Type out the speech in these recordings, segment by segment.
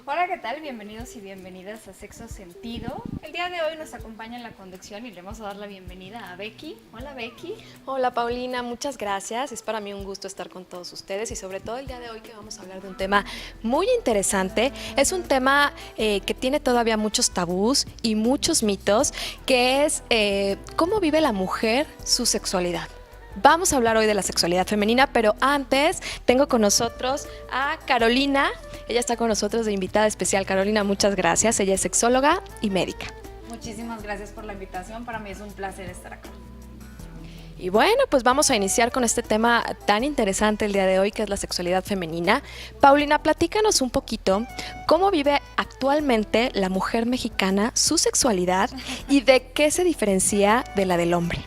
Hola, ¿qué tal? Bienvenidos y bienvenidas a Sexo Sentido. El día de hoy nos acompaña en la conducción y le vamos a dar la bienvenida a Becky. Hola, Becky. Hola Paulina, muchas gracias. Es para mí un gusto estar con todos ustedes y sobre todo el día de hoy que vamos a hablar de un tema muy interesante. Es un tema que tiene todavía muchos tabús y muchos mitos, que es cómo vive la mujer su sexualidad. Vamos a hablar hoy de la sexualidad femenina, pero antes tengo con nosotros a Carolina. Ella está con nosotros de invitada especial. Carolina, muchas gracias. Ella es sexóloga y médica. Muchísimas gracias por la invitación. Para mí es un placer estar acá. Y bueno, pues vamos a iniciar con este tema tan interesante el día de hoy, que es la sexualidad femenina. Paulina, platícanos un poquito cómo vive actualmente la mujer mexicana su sexualidad y de qué se diferencia de la del hombre.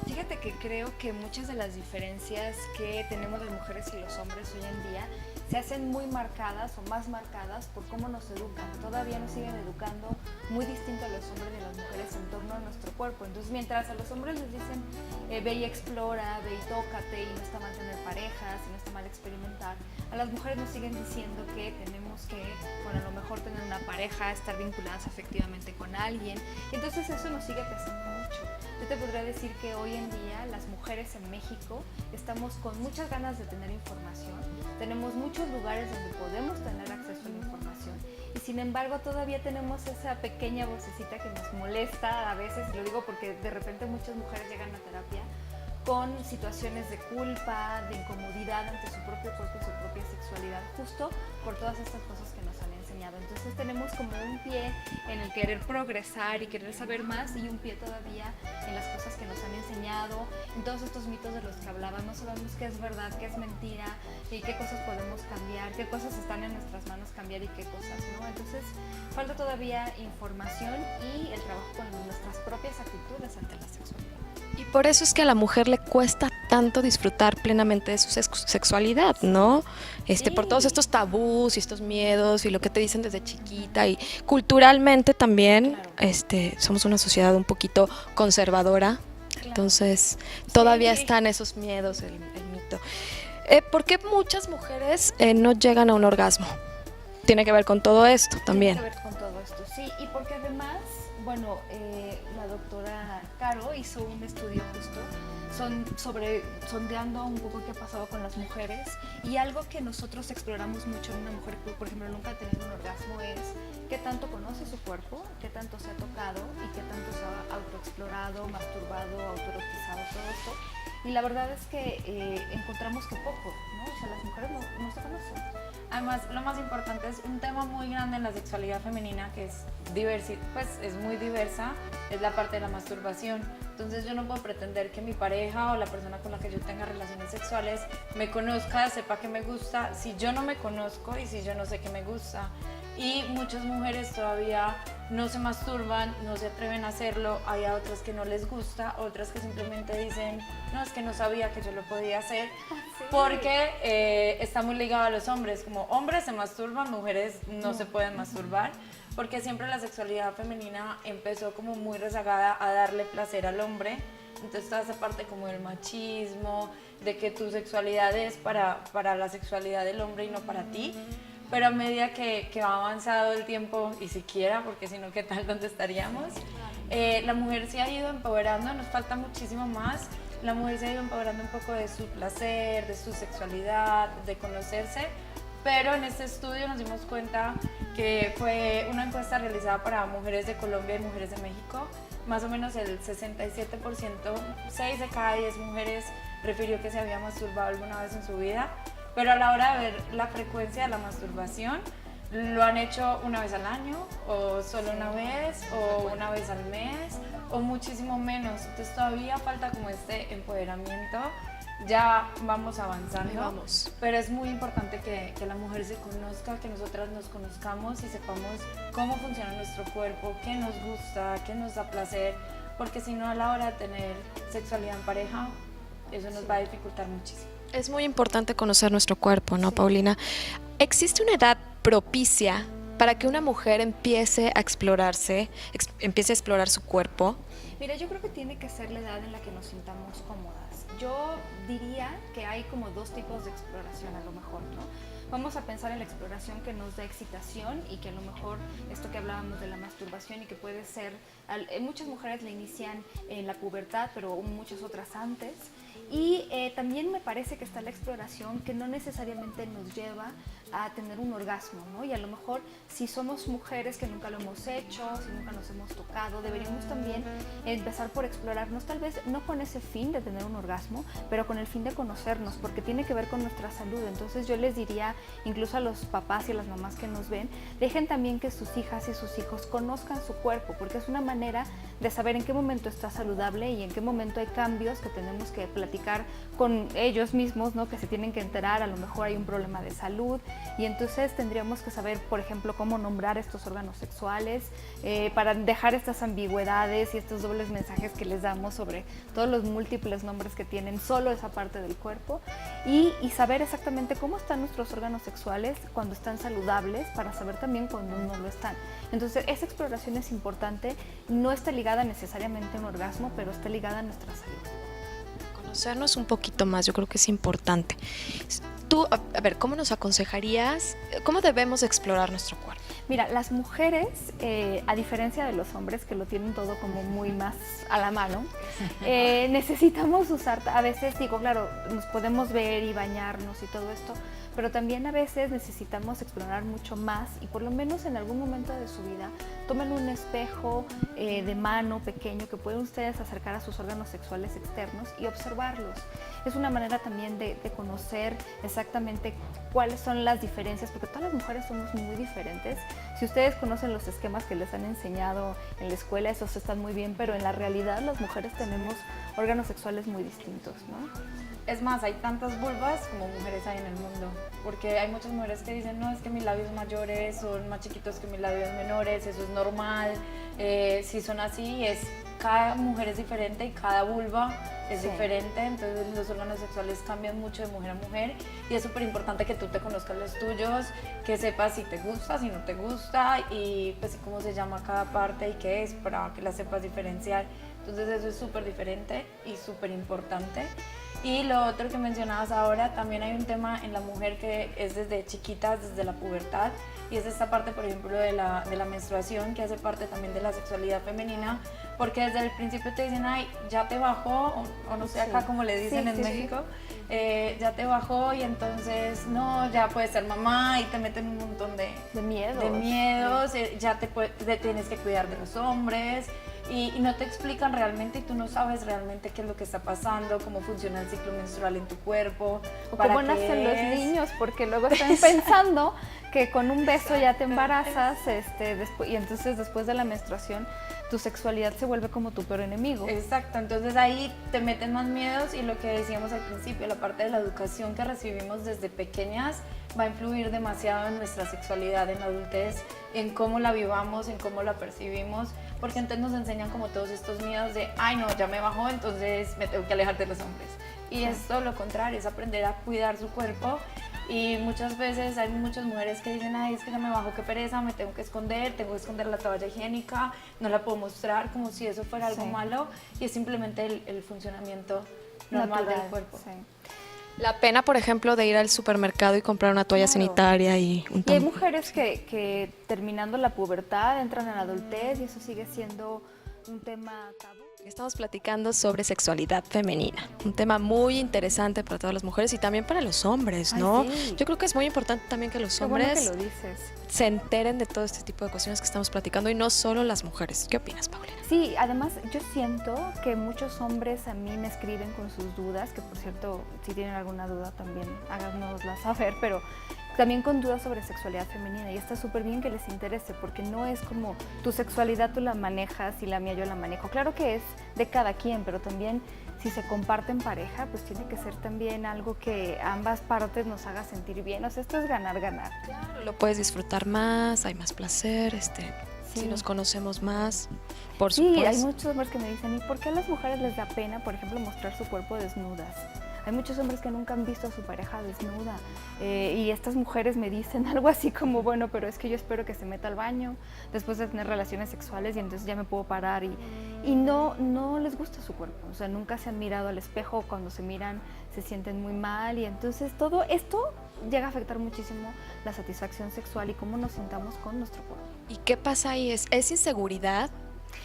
Fíjate que creo que muchas de las diferencias que tenemos las mujeres y los hombres hoy en día se hacen muy marcadas o más marcadas por cómo nos educan. Todavía nos siguen educando muy distinto a los hombres y a las mujeres en torno a nuestro cuerpo. Entonces, mientras a los hombres les dicen ve y explora, ve y tócate, y no está mal tener parejas, y no está mal experimentar, a las mujeres nos siguen diciendo que tenemos que, bueno, a lo mejor tener una pareja, estar vinculadas afectivamente con alguien. Entonces eso nos sigue pesando mucho. Yo te podría decir que hoy en día las mujeres en México estamos con muchas ganas de tener información, tenemos muchos lugares donde podemos tener acceso a la información y sin embargo todavía tenemos esa pequeña vocecita que nos molesta a veces, y lo digo porque de repente muchas mujeres llegan a terapia con situaciones de culpa, de incomodidad ante su propio cuerpo y su propia sexualidad, justo por todas estas cosas que nos han enseñado. Entonces tenemos como un pie en el querer progresar y querer saber más, y un pie todavía en las cosas que nos han enseñado, en todos estos mitos de los que hablaba. No sabemos qué es verdad, qué es mentira, y qué cosas podemos cambiar, qué cosas están en nuestras manos cambiar y qué cosas no. Entonces falta todavía información y el trabajo con nuestras propias actitudes ante la sexualidad. Y por eso es que a la mujer le cuesta tanto disfrutar plenamente de su sexualidad, ¿no? Por todos Sí. estos tabús y estos miedos y lo que te dicen desde chiquita, y culturalmente también, Claro, somos una sociedad un poquito conservadora, claro. entonces todavía Sí. están esos miedos, el mito. ¿Por qué muchas mujeres no llegan a un orgasmo? Tiene que ver con todo esto Tiene también. que ver con todo esto, sí, y porque además, bueno, la doctora Caro hizo un estudio justo sobre sondeando un poco qué ha pasado con las mujeres, y algo que nosotros exploramos mucho en una mujer que, por ejemplo, nunca ha tenido un orgasmo es qué tanto conoce su cuerpo, qué tanto se ha tocado y qué tanto se ha autoexplorado, masturbado, autoerotizado, todo esto. Y la verdad es que encontramos que poco, ¿no? O sea, las mujeres no se conocen. Además, lo más importante es un tema muy grande en la sexualidad femenina, que es pues es muy diversa, es la parte de la masturbación. Entonces yo no puedo pretender que mi pareja o la persona con la que yo tenga relaciones sexuales me conozca, sepa que me gusta, si yo no me conozco y si yo no sé que me gusta. Y muchas mujeres todavía no se masturban, no se atreven a hacerlo. Hay a otras que no les gusta, otras que simplemente dicen, no, es que no sabía que yo lo podía hacer, porque está muy ligado a los hombres, como hombres se masturban, mujeres no se pueden masturbar, porque siempre la sexualidad femenina empezó como muy rezagada a darle placer al hombre. Entonces toda esa parte como del machismo, de que tu sexualidad es para la sexualidad del hombre y no para ti. Pero a medida que va avanzado el tiempo, y siquiera, porque si no, ¿qué tal? ¿Dónde estaríamos? La mujer se ha ido empoderando, nos falta muchísimo más. La mujer se ha ido empoderando un poco de su placer, de su sexualidad, de conocerse. Pero en este estudio nos dimos cuenta que fue una encuesta realizada para mujeres de Colombia y mujeres de México. Más o menos el 67%, 6 de cada 10 mujeres refirió que se había masturbado alguna vez en su vida. Pero a la hora de ver la frecuencia de la masturbación, lo han hecho una vez al año, o solo una vez, o una vez al mes, o muchísimo menos. Entonces todavía falta como este empoderamiento. Ya vamos avanzando, Ahí vamos. pero es muy importante que la mujer se conozca, que nosotras nos conozcamos y sepamos cómo funciona nuestro cuerpo, qué nos gusta, qué nos da placer, porque si no, a la hora de tener sexualidad en pareja, eso nos va a dificultar muchísimo. Es muy importante conocer nuestro cuerpo, ¿no, Paulina? ¿Existe una edad propicia para que una mujer empiece a explorarse, empiece a explorar su cuerpo? Mira, yo creo que tiene que ser la edad en la que nos sintamos cómodas. Yo diría que hay como dos tipos de exploración a lo mejor, ¿no? vamos a pensar en la exploración que nos da excitación y que a lo mejor esto que hablábamos de la masturbación y que puede ser, muchas mujeres la inician en la pubertad, pero muchas otras antes. Y también me parece que está la exploración que no necesariamente nos lleva a tener un orgasmo, ¿no? Y a lo mejor si somos mujeres que nunca lo hemos hecho, si nunca nos hemos tocado, deberíamos también empezar por explorarnos, tal vez no con ese fin de tener un orgasmo, pero con el fin de conocernos, porque tiene que ver con nuestra salud. Entonces yo les diría, incluso a los papás y a las mamás que nos ven, dejen también que sus hijas y sus hijos conozcan su cuerpo, porque es una manera de saber en qué momento está saludable y en qué momento hay cambios que tenemos que platicar con ellos mismos, ¿no? Que se tienen que enterar, a lo mejor hay un problema de salud, y entonces tendríamos que saber, por ejemplo, cómo nombrar estos órganos sexuales para dejar estas ambigüedades y estos dobles mensajes que les damos sobre todos los múltiples nombres que tienen solo esa parte del cuerpo, y saber exactamente cómo están nuestros órganos sexuales cuando están saludables, para saber también cuando no lo están. Entonces esa exploración es importante, no está ligada necesariamente a un orgasmo, pero está ligada a nuestra salud. Conocernos un poquito más, yo creo que es importante. Tú, a ver, ¿cómo nos aconsejarías? ¿Cómo debemos explorar nuestro cuerpo? Mira, las mujeres, a diferencia de los hombres que lo tienen todo como muy más a la mano, necesitamos usar, a veces digo, claro, nos podemos ver y bañarnos y todo esto, pero también a veces necesitamos explorar mucho más, y por lo menos en algún momento de su vida tomen un espejo de mano pequeño que pueden ustedes acercar a sus órganos sexuales externos y observarlos. Es una manera también de conocer exactamente cuáles son las diferencias, porque todas las mujeres somos muy diferentes. Si ustedes conocen los esquemas que les han enseñado en la escuela, esos están muy bien, pero en la realidad las mujeres tenemos órganos sexuales muy distintos, ¿no? Es más, hay tantas vulvas como mujeres hay en el mundo, porque hay muchas mujeres que dicen, no, es que mis labios mayores son más chiquitos que mis labios menores, eso es normal. Si son así, cada mujer es diferente y cada vulva es diferente, entonces los órganos sexuales cambian mucho de mujer a mujer, y es súper importante que tú te conozcas los tuyos, que sepas si te gusta, si no te gusta, y pues cómo se llama cada parte y qué es, para que la sepas diferenciar. Entonces eso es súper diferente y súper importante. Y lo otro que mencionabas ahora, también hay un tema en la mujer que es desde chiquitas, desde la pubertad, y es esta parte, por ejemplo, de la menstruación, que hace parte también de la sexualidad femenina, porque desde el principio te dicen, ay, ya te bajó, o no sé acá como le dicen en México, ya te bajó, y entonces, no, ya puedes ser mamá, y te meten un montón de miedos, ya te tienes que cuidar de los hombres, y no te explican realmente, y tú no sabes realmente qué es lo que está pasando, cómo funciona el ciclo menstrual en tu cuerpo, o cómo nacen los niños, porque luego están pensando que con un beso ya te embarazas, y entonces después de la menstruación tu sexualidad se vuelve como tu peor enemigo. Exacto, entonces ahí te meten más miedos, y lo que decíamos al principio, la parte de la educación que recibimos desde pequeñas va a influir demasiado en nuestra sexualidad en la adultez, en cómo la vivamos, en cómo la percibimos, porque entonces nos enseñan como todos estos miedos de, ay no, ya me bajó, entonces me tengo que alejar de los hombres. Y es todo lo contrario, es aprender a cuidar su cuerpo. Y muchas veces hay muchas mujeres que dicen, ay, es que ya me bajo, qué pereza, me tengo que esconder la toalla higiénica, no la puedo mostrar, como si eso fuera algo malo, y es simplemente el funcionamiento normal del cuerpo. Sí. La pena, por ejemplo, de ir al supermercado y comprar una toalla sanitaria y un Y hay mujeres que terminando la pubertad entran en la adultez, y eso sigue siendo un tema tabú. Estamos platicando sobre sexualidad femenina, un tema muy interesante para todas las mujeres y también para los hombres, ¿no? Ay, sí. Yo creo que es muy importante también que los Qué bueno hombres que lo dices. se enteren de todo este tipo de cuestiones que estamos platicando, y no solo las mujeres. ¿Qué opinas, Paulina? Sí, además yo siento que muchos hombres a mí me escriben con sus dudas, que por cierto, si tienen alguna duda también háganosla saber, pero también con dudas sobre sexualidad femenina, y está súper bien que les interese, porque no es como tu sexualidad tú la manejas y la mía yo la manejo. Claro que es de cada quien, pero también si se comparte en pareja, pues tiene que ser también algo que ambas partes nos haga sentir bien. O sea, esto es ganar-ganar. Claro, lo puedes disfrutar más, hay más placer, si nos conocemos más, por supuesto. Sí, hay muchos hombres que me dicen, ¿y por qué a las mujeres les da pena, por ejemplo, mostrar su cuerpo desnudas? Hay muchos hombres que nunca han visto a su pareja desnuda, y estas mujeres me dicen algo así como, bueno, pero es que yo espero que se meta al baño después de tener relaciones sexuales y entonces ya me puedo parar, y no les gusta su cuerpo, o sea, nunca se han mirado al espejo, cuando se miran se sienten muy mal, y entonces todo esto llega a afectar muchísimo la satisfacción sexual y cómo nos sintamos con nuestro cuerpo. ¿Y qué pasa ahí? ¿Es inseguridad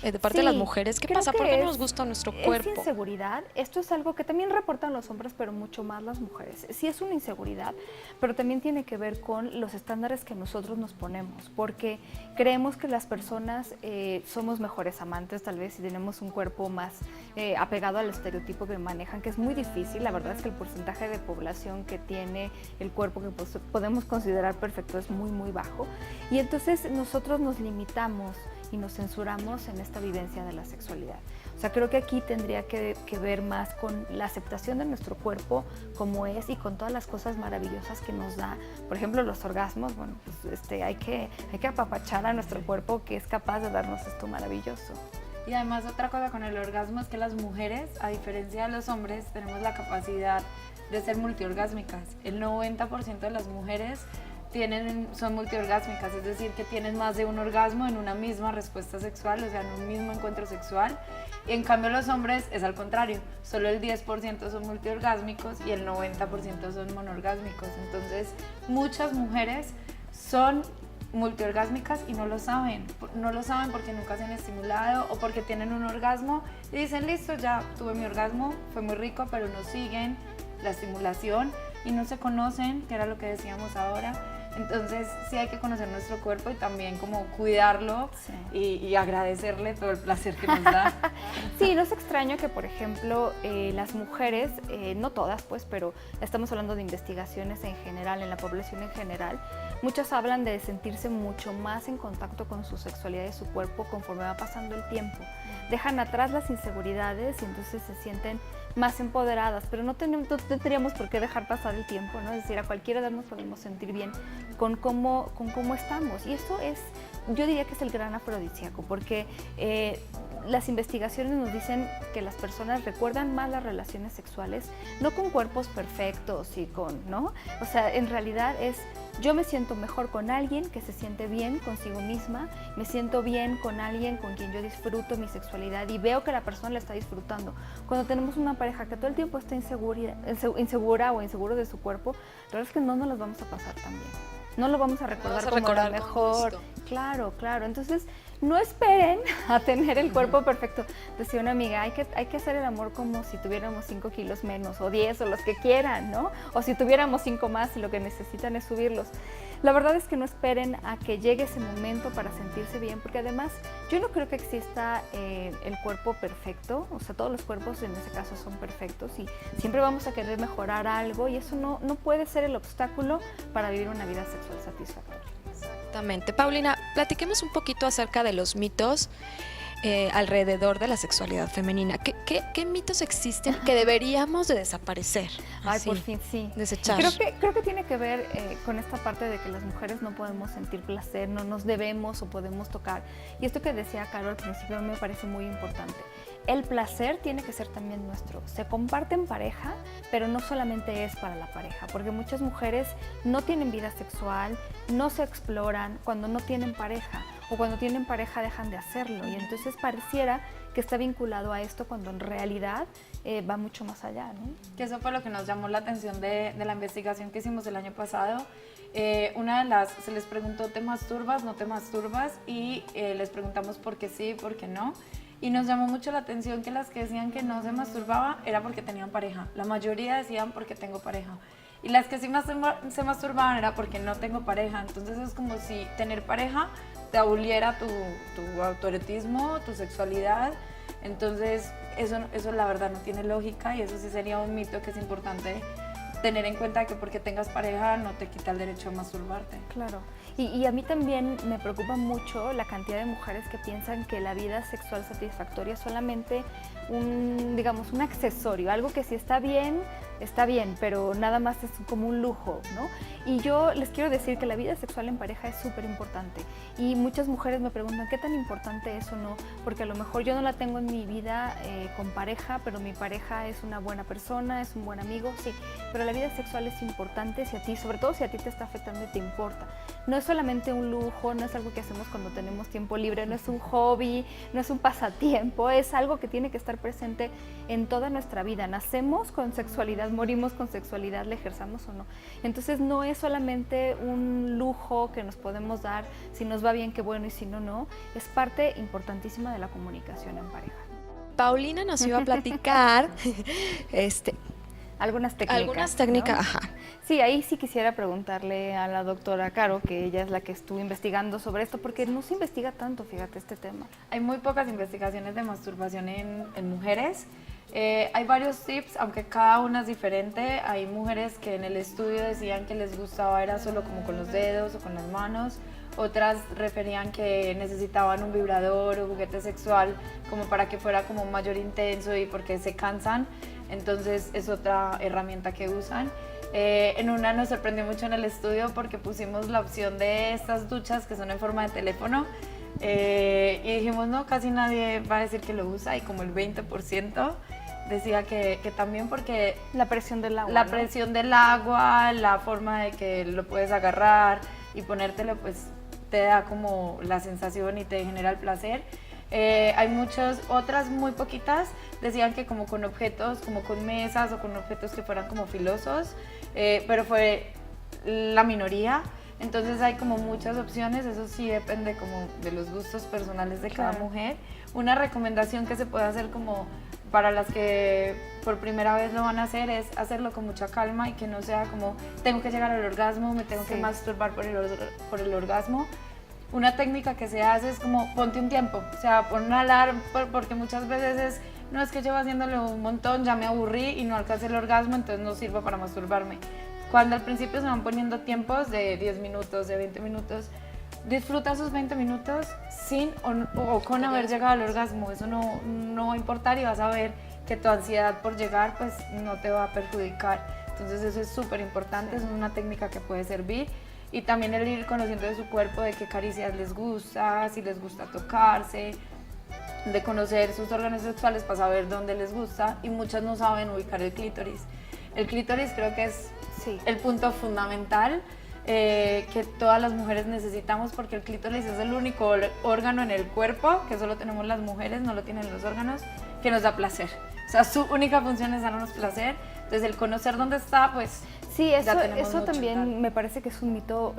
de parte de las mujeres? ¿Qué creo pasa? que ¿Por qué no es- nos gusta nuestro Es cuerpo? inseguridad. Esto es algo que también reportan los hombres, pero mucho más las mujeres. Sí es una inseguridad, pero también tiene que ver con los estándares que nosotros nos ponemos, porque creemos que las personas somos mejores amantes, tal vez, si tenemos un cuerpo más apegado al estereotipo que manejan, que es muy difícil. La verdad es que el porcentaje de población que tiene el cuerpo que podemos considerar perfecto es muy, muy bajo. Y entonces nosotros nos limitamos y nos censuramos en esta vivencia de la sexualidad. O sea, creo que aquí tendría que ver más con la aceptación de nuestro cuerpo como es y con todas las cosas maravillosas que nos da. Por ejemplo, los orgasmos, bueno, pues hay que apapachar a nuestro cuerpo que es capaz de darnos esto maravilloso. Y además otra cosa con el orgasmo es que las mujeres, a diferencia de los hombres, tenemos la capacidad de ser multiorgásmicas. El 90% de las mujeres son multiorgásmicas, es decir, que tienen más de un orgasmo en una misma respuesta sexual, o sea, en un mismo encuentro sexual. Y en cambio los hombres es al contrario, solo el 10% son multiorgásmicos y el 90% son monorgásmicos. Entonces, muchas mujeres son multiorgásmicas y no lo saben porque nunca se han estimulado o porque tienen un orgasmo y dicen, listo, ya tuve mi orgasmo, fue muy rico, pero no siguen la estimulación y no se conocen, que era lo que decíamos ahora. Entonces sí hay que conocer nuestro cuerpo y también como cuidarlo y agradecerle todo el placer que nos da. Sí, no es extraño que, por ejemplo, las mujeres, no todas pues, pero estamos hablando de investigaciones en general, en la población en general, muchas hablan de sentirse mucho más en contacto con su sexualidad y su cuerpo conforme va pasando el tiempo. Dejan atrás las inseguridades y entonces se sienten más empoderadas, pero no tendríamos por qué dejar pasar el tiempo, ¿no? Es decir, a cualquier edad nos podemos sentir bien con cómo estamos. Y eso es, yo diría que es el gran afrodisíaco, porque las investigaciones nos dicen que las personas recuerdan más las relaciones sexuales, no con cuerpos perfectos y ¿no? O sea, en realidad es, yo me siento mejor con alguien que se siente bien consigo misma, me siento bien con alguien con quien yo disfruto mi sexualidad y veo que la persona la está disfrutando. Cuando tenemos una pareja que todo el tiempo está insegura o inseguro de su cuerpo, la verdad es que no nos las vamos a pasar tan bien. No lo vamos a recordar como lo mejor. Claro, claro. Entonces, no esperen a tener el cuerpo perfecto. Decía una amiga, hay que hacer el amor como si tuviéramos 5 kilos menos, o 10, o los que quieran, ¿no? O si tuviéramos 5 más y lo que necesitan es subirlos. La verdad es que no esperen a que llegue ese momento para sentirse bien, porque además yo no creo que exista el cuerpo perfecto, o sea, todos los cuerpos en ese caso son perfectos y siempre vamos a querer mejorar algo y eso no puede ser el obstáculo para vivir una vida sexual satisfactoria. Exactamente. Paulina, platiquemos un poquito acerca de los mitos alrededor de la sexualidad femenina. ¿Qué mitos existen que deberíamos de desaparecer? Ay, Así, por fin, sí. desechar. Creo que tiene que ver con esta parte de que las mujeres no podemos sentir placer, no nos debemos o podemos tocar. Y esto que decía Caro al principio me parece muy importante. El placer tiene que ser también nuestro. Se comparte en pareja, pero no solamente es para la pareja, porque muchas mujeres no tienen vida sexual, no se exploran cuando no tienen pareja, o cuando tienen pareja dejan de hacerlo. Y entonces pareciera que está vinculado a esto cuando en realidad va mucho más allá, ¿no? Que eso fue lo que nos llamó la atención de la investigación que hicimos el año pasado. Se les preguntó, ¿te masturbas, no te masturbas? Y les preguntamos por qué sí, por qué no. Y nos llamó mucho la atención que las que decían que no se masturbaba era porque tenían pareja. La mayoría decían porque tengo pareja. Y las que sí se masturbaban era porque no tengo pareja. Entonces es como si tener pareja te aboliera tu autoerotismo, tu sexualidad. Entonces eso la verdad no tiene lógica y eso sí sería un mito que es importante tener en cuenta, que porque tengas pareja no te quita el derecho a masturbarte. Claro. Y a mí también me preocupa mucho la cantidad de mujeres que piensan que la vida sexual satisfactoria es solamente un accesorio, algo que si está bien, pero nada más es como un lujo, ¿no? Y yo les quiero decir que la vida sexual en pareja es súper importante y muchas mujeres me preguntan qué tan importante es o no, porque a lo mejor yo no la tengo en mi vida con pareja, pero mi pareja es una buena persona, es un buen amigo, sí, pero la vida sexual es importante si a ti, sobre todo si a ti te está afectando y te importa. No es solamente un lujo, no es algo que hacemos cuando tenemos tiempo libre, no es un hobby, no es un pasatiempo, es algo que tiene que estar presente en toda nuestra vida. Nacemos con sexualidad nos morimos con sexualidad, la ejerzamos o no. Entonces no es solamente un lujo que nos podemos dar, si nos va bien, qué bueno, y si no, no. Es parte importantísima de la comunicación en pareja. Paulina nos iba a platicar Algunas técnicas. ¿no? Ajá. Sí, ahí sí quisiera preguntarle a la doctora Caro, que ella es la que estuvo investigando sobre esto, porque no se investiga tanto, fíjate, este tema. Hay muy pocas investigaciones de masturbación en mujeres. Hay varios tips, aunque cada una es diferente. Hay mujeres que en el estudio decían que les gustaba era solo como con los dedos o con las manos. Otras referían que necesitaban un vibrador o juguete sexual como para que fuera como mayor intenso y porque se cansan. Entonces es otra herramienta que usan. En una nos sorprendió mucho en el estudio porque pusimos la opción de estas duchas que son en forma de teléfono y dijimos, no, casi nadie va a decir que lo usa, y como el 20% decía que también, porque la presión del agua, la ¿no? presión del agua, la forma de que lo puedes agarrar y ponértelo, pues te da como la sensación y te genera el placer. Hay muchas, otras muy poquitas decían que como con objetos, como con mesas o con objetos que fueran como filosos, pero fue la minoría. Entonces hay como muchas opciones, eso sí depende como de los gustos personales de cada mujer. Una recomendación que se puede hacer como para las que por primera vez lo van a hacer es hacerlo con mucha calma y que no sea como tengo que llegar al orgasmo, me tengo que masturbar por el orgasmo. Una técnica que se hace es como ponte un tiempo, o sea, pon una alarma, porque muchas veces es, no, es que llevo haciéndolo un montón, ya me aburrí y no alcancé el orgasmo, entonces no sirvo para masturbarme. Cuando al principio se van poniendo tiempos de 10 minutos, de 20 minutos, disfruta esos 20 minutos sin o con haber llegado al orgasmo. Eso no va a importar y vas a ver que tu ansiedad por llegar pues no te va a perjudicar. Entonces eso es súper importante, es una técnica que puede servir. Y también el ir conociendo de su cuerpo, de qué caricias les gusta, si les gusta tocarse, de conocer sus órganos sexuales para saber dónde les gusta, y muchas no saben ubicar el clítoris. El clítoris creo que es el punto fundamental que todas las mujeres necesitamos, porque el clítoris es el único órgano en el cuerpo que solo tenemos las mujeres, no lo tienen los órganos, que nos da placer. O sea, su única función es darnos placer. Entonces el conocer dónde está, pues sí, eso mucho, también me parece que es un mito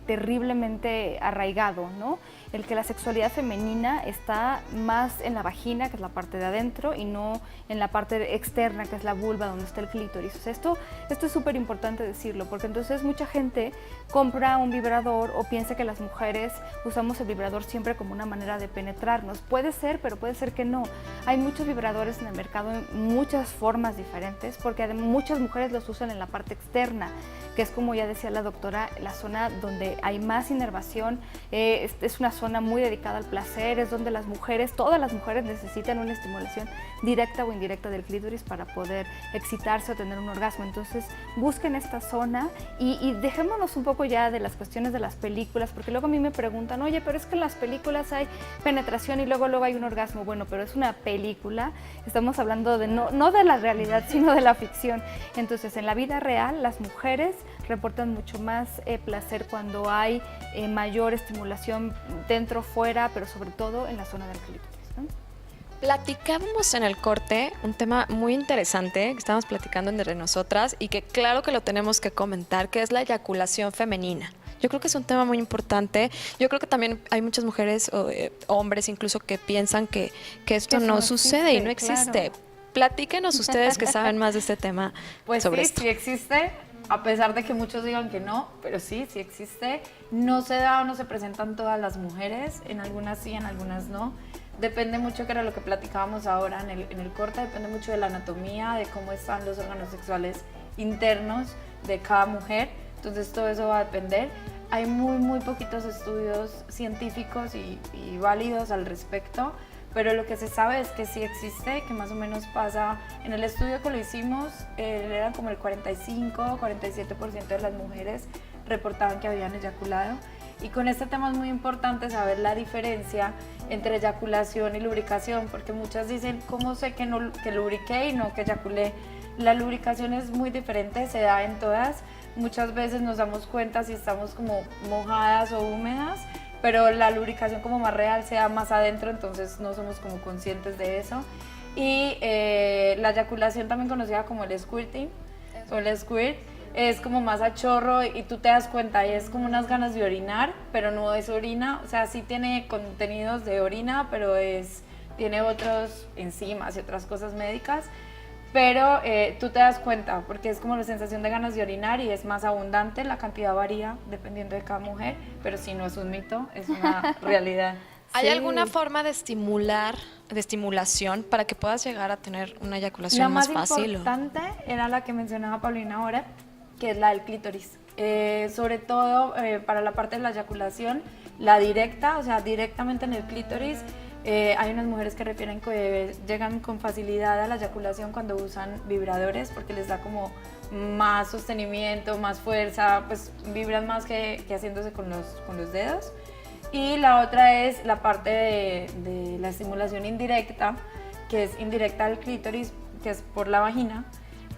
terriblemente arraigado, ¿no? El que la sexualidad femenina está más en la vagina, que es la parte de adentro, y no en la parte externa, que es la vulva, donde está el clítoris. O sea, esto es súper importante decirlo, porque entonces mucha gente compra un vibrador o piensa que las mujeres usamos el vibrador siempre como una manera de penetrarnos. Puede ser, pero puede ser que no. Hay muchos vibradores en el mercado en muchas formas diferentes, porque además muchas mujeres los usan en la parte externa, que es, como ya decía la doctora, la zona donde hay más inervación, es una zona muy dedicada al placer, es donde las mujeres, todas las mujeres necesitan una estimulación directa o indirecta del clítoris para poder excitarse o tener un orgasmo. Entonces busquen esta zona y dejémonos un poco ya de las cuestiones de las películas, porque luego a mí me preguntan, oye, pero es que en las películas hay penetración y luego hay un orgasmo. Bueno, pero es una película, estamos hablando de no de la realidad, sino de la ficción. Entonces en la vida real las mujeres reportan mucho más placer cuando hay mayor estimulación dentro, fuera, pero sobre todo en la zona del clítoris, ¿no? Platicábamos en el corte un tema muy interesante que estábamos platicando entre nosotras y que claro que lo tenemos que comentar, que es la eyaculación femenina. Yo creo que es un tema muy importante. Yo creo que también hay muchas mujeres o hombres incluso que piensan que esto no sucede y no existe. Claro. Platíquenos ustedes que saben más de este tema. Pues sobre sí, esto. Sí existe, a pesar de que muchos digan que no, pero sí existe. No se da o no se presentan todas las mujeres, en algunas sí, en algunas no. Depende mucho, que era lo que platicábamos ahora en el corte, depende mucho de la anatomía, de cómo están los órganos sexuales internos de cada mujer. Entonces todo eso va a depender. Hay muy poquitos estudios científicos y válidos al respecto, pero lo que se sabe es que sí existe, que más o menos pasa, en el estudio que lo hicimos, eran como el 45-47% de las mujeres reportaban que habían eyaculado. Y con este tema es muy importante saber la diferencia entre eyaculación y lubricación, porque muchas dicen, ¿cómo sé que lubriqué y no que eyaculé? La lubricación es muy diferente, se da en todas. Muchas veces nos damos cuenta si estamos como mojadas o húmedas, pero la lubricación como más real se da más adentro, entonces no somos como conscientes de eso. Y la eyaculación, también conocida como el squirting, o el squirt es como más a chorro y tú te das cuenta y es como unas ganas de orinar, pero no es orina, o sea, sí tiene contenidos de orina, pero tiene otros enzimas y otras cosas médicas, pero tú te das cuenta porque es como la sensación de ganas de orinar y es más abundante, la cantidad varía dependiendo de cada mujer, pero sí, no es un mito, es una realidad. ¿Hay Sí. alguna forma de estimulación para que puedas llegar a tener una La eyaculación más más fácil? importante era la que mencionaba Paulina ahora, que es la del clítoris. Sobre todo para la parte de la eyaculación, la directa, o sea, directamente en el clítoris. Hay unas mujeres que refieren que llegan con facilidad a la eyaculación cuando usan vibradores porque les da como más sostenimiento, más fuerza, pues vibran más que haciéndose con los dedos. Y la otra es la parte de la estimulación indirecta, que es indirecta al clítoris, que es por la vagina,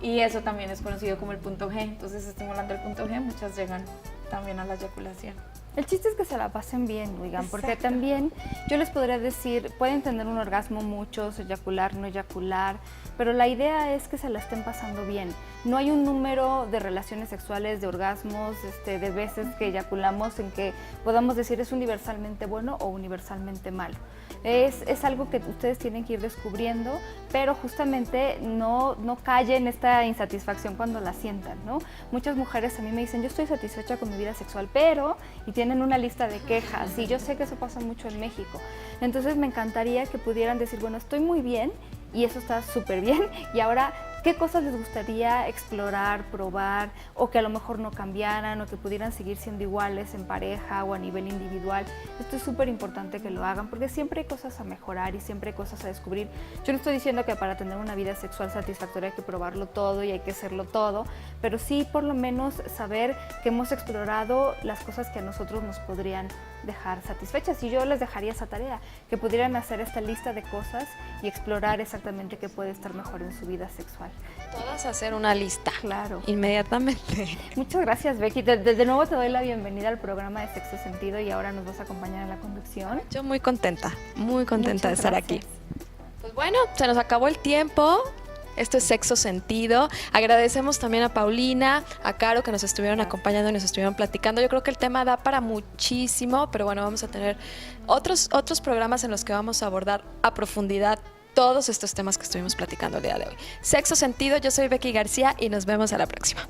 y eso también es conocido como el punto G. Entonces, estimulando el punto G, muchas llegan también a la eyaculación. El chiste es que se la pasen bien, oigan, porque Exacto. también yo les podría decir, pueden tener un orgasmo muchos, eyacular, no eyacular, pero la idea es que se la estén pasando bien. No hay un número de relaciones sexuales, de orgasmos, de veces que eyaculamos en que podamos decir es universalmente bueno o universalmente malo. Es algo que ustedes tienen que ir descubriendo, pero justamente no callen esta insatisfacción cuando la sientan, ¿no? Muchas mujeres a mí me dicen, yo estoy satisfecha con mi vida sexual, pero, y tienen una lista de quejas, y yo sé que eso pasa mucho en México. Entonces me encantaría que pudieran decir, bueno, estoy muy bien, y eso está súper bien, y ahora, ¿qué cosas les gustaría explorar, probar, o que a lo mejor no cambiaran, o que pudieran seguir siendo iguales en pareja o a nivel individual? Esto es súper importante que lo hagan, porque siempre hay cosas a mejorar y siempre hay cosas a descubrir. Yo no estoy diciendo que para tener una vida sexual satisfactoria hay que probarlo todo y hay que hacerlo todo, pero sí por lo menos saber que hemos explorado las cosas que a nosotros nos podrían dejar satisfechas. Y yo les dejaría esa tarea, que pudieran hacer esta lista de cosas y explorar exactamente qué puede estar mejor en su vida sexual. Todas hacer una lista. Claro. Inmediatamente. Muchas gracias, Becky. De nuevo te doy la bienvenida al programa de Sexto Sentido y ahora nos vas a acompañar en la conducción. Yo muy contenta de estar aquí. Gracias. Pues bueno, se nos acabó el tiempo. Esto es Sexo Sentido. Agradecemos también a Paulina, a Caro, que nos estuvieron acompañando y nos estuvieron platicando. Yo creo que el tema da para muchísimo, pero bueno, vamos a tener otros programas en los que vamos a abordar a profundidad todos estos temas que estuvimos platicando el día de hoy. Sexo Sentido, yo soy Becky García y nos vemos a la próxima.